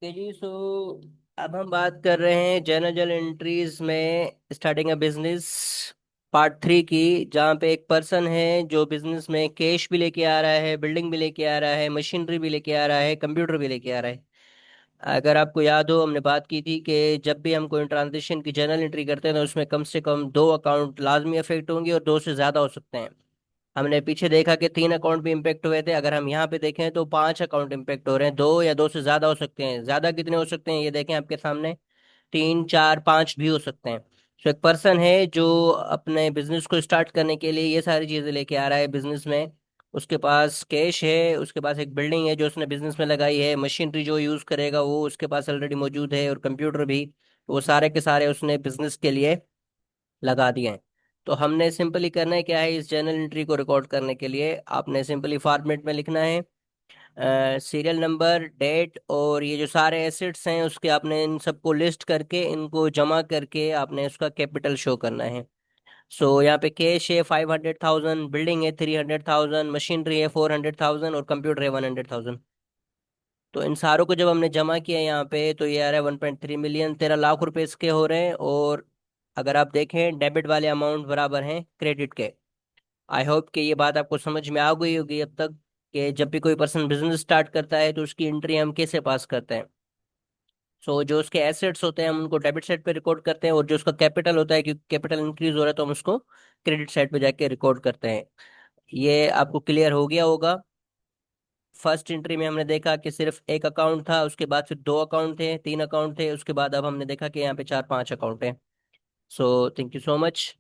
Okay जी। अब हम बात कर रहे हैं जर्नल एंट्रीज में स्टार्टिंग अ बिजनेस पार्ट 3 की। जहाँ पे एक पर्सन है जो बिजनेस में कैश भी लेके आ रहा है, बिल्डिंग भी लेके आ रहा है, मशीनरी भी लेके आ रहा है, कंप्यूटर भी लेके आ रहा है। अगर आपको याद हो, हमने बात की थी कि जब भी हम कोई ट्रांजेक्शन की जर्नल एंट्री करते हैं तो उसमें कम से कम दो अकाउंट लाजमी अफेक्ट होंगे और दो से ज्यादा हो सकते हैं। हमने पीछे देखा कि तीन अकाउंट भी इम्पेक्ट हुए थे। अगर हम यहाँ पे देखें तो पांच अकाउंट इम्पेक्ट हो रहे हैं, दो या दो से ज्यादा हो सकते हैं। ज्यादा कितने हो सकते हैं ये देखें आपके सामने, तीन चार पांच भी हो सकते हैं। तो एक पर्सन है जो अपने बिजनेस को स्टार्ट करने के लिए ये सारी चीजें लेके आ रहा है बिजनेस में। उसके पास कैश है, उसके पास एक बिल्डिंग है जो उसने बिजनेस में लगाई है, मशीनरी जो यूज करेगा वो उसके पास ऑलरेडी मौजूद है, और कंप्यूटर भी। वो सारे के सारे उसने बिजनेस के लिए लगा दिए हैं। तो हमने सिंपली करना है क्या है, इस जर्नल एंट्री को रिकॉर्ड करने के लिए आपने सिंपली फॉर्मेट में लिखना है सीरियल नंबर, डेट, और ये जो सारे एसेट्स हैं उसके आपने इन सबको लिस्ट करके इनको जमा करके आपने उसका कैपिटल शो करना है। यहाँ पे कैश है 500,000, बिल्डिंग है 300,000, मशीनरी है 400,000 और कंप्यूटर है 100,000। तो इन सारों को जब हमने जमा किया यहाँ पे तो ये आ रहा है 1.3 मिलियन, 13 लाख रुपए इसके हो रहे हैं। और अगर आप देखें डेबिट वाले अमाउंट बराबर हैं क्रेडिट के। आई होप कि ये बात आपको समझ में आ गई होगी अब तक, कि जब भी कोई पर्सन बिजनेस स्टार्ट करता है तो उसकी एंट्री हम कैसे पास करते हैं। जो उसके एसेट्स होते हैं हम उनको डेबिट साइड पे रिकॉर्ड करते हैं, और जो उसका कैपिटल होता है, क्योंकि कैपिटल इंक्रीज हो रहा है तो हम उसको क्रेडिट साइड पे जाके रिकॉर्ड करते हैं। ये आपको क्लियर हो गया होगा। फर्स्ट एंट्री में हमने देखा कि सिर्फ एक अकाउंट था, उसके बाद फिर दो अकाउंट थे, तीन अकाउंट थे, उसके बाद अब हमने देखा कि यहाँ पे चार पांच अकाउंट हैं। So thank you so much.